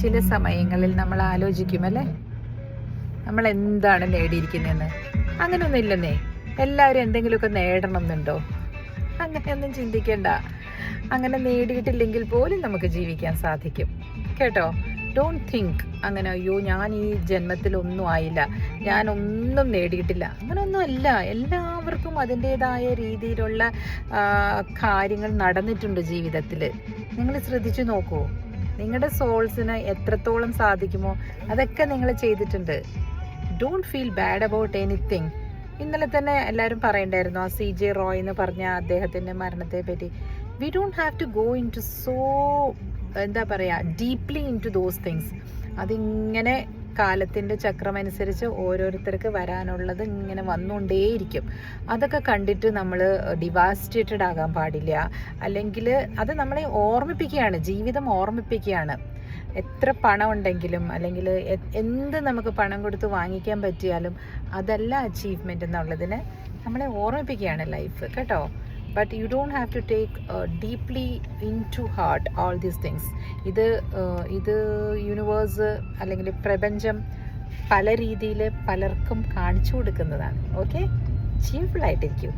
ചില സമയങ്ങളിൽ നമ്മൾ ആലോചിക്കുമല്ലേ, നമ്മൾ എന്താണ് നേടിയിരിക്കുന്നതെന്ന്. അങ്ങനെയൊന്നും ഇല്ലെന്നേ. എല്ലാവരും എന്തെങ്കിലുമൊക്കെ നേടണം എന്നുണ്ടോ? അങ്ങനെയൊന്നും ചിന്തിക്കേണ്ട. അങ്ങനെ നേടിയിട്ടില്ലെങ്കിൽ പോലും നമുക്ക് ജീവിക്കാൻ സാധിക്കും കേട്ടോ. ഡോണ്ട് തിങ്ക് അങ്ങനെ, അയ്യോ ഞാൻ ഈ ജന്മത്തിലൊന്നും ആയില്ല, ഞാനൊന്നും നേടിയിട്ടില്ല. അങ്ങനെയൊന്നുമല്ല. എല്ലാവർക്കും അതിൻ്റേതായ രീതിയിലുള്ള കാര്യങ്ങൾ നടന്നിട്ടുണ്ട് ജീവിതത്തിൽ. നിങ്ങൾ ശ്രദ്ധിച്ചു നോക്കൂ. നിങ്ങളുടെ സോൾസിന് എത്രത്തോളം സാധിക്കുമോ അതൊക്കെ നിങ്ങൾ ചെയ്തിട്ടുണ്ട്. Don't feel bad about anything. ഇന്നലെ തന്നെ എല്ലാവരും പറയണ്ടായിരുന്നു ആ CJ റോയ് എന്ന് പറഞ്ഞ അദ്ദേഹത്തിൻ്റെ മരണത്തെ പറ്റി. We don't have to go into so എന്താ പറയുക deeply into those things. അതിങ്ങനെ കാലത്തിൻ്റെ ചക്രമനുസരിച്ച് ഓരോരുത്തർക്ക് വരാനുള്ളത് ഇങ്ങനെ വന്നുകൊണ്ടേയിരിക്കും. അതൊക്കെ കണ്ടിട്ട് നമ്മൾ ഡിവാസ്റ്റേറ്റഡ് ആകാൻ പാടില്ല. അല്ലെങ്കിൽ അത് നമ്മളെ ഓർമ്മിപ്പിക്കുകയാണ്, ജീവിതം ഓർമ്മിപ്പിക്കുകയാണ്. എത്ര പണം ഉണ്ടെങ്കിലും അല്ലെങ്കിൽ എന്ത് നമുക്ക് പണം കൊടുത്ത് വാങ്ങിക്കാൻ പറ്റിയാലും അതല്ല അച്ചീവ്മെൻ്റ് എന്നുള്ളതിന് നമ്മളെ ഓർമ്മിപ്പിക്കുകയാണ് ലൈഫ് കേട്ടോ. But you don't have to take deeply into heart all these things. ഇത് യൂണിവേഴ്സ് അല്ലെങ്കിൽ പ്രപഞ്ചം പല രീതിയിൽ പലർക്കും കാണിച്ചു കൊടുക്കുന്നതാണ്. ഓക്കെ, ചീഫ്ഫുള്ളായിട്ടിരിക്കും.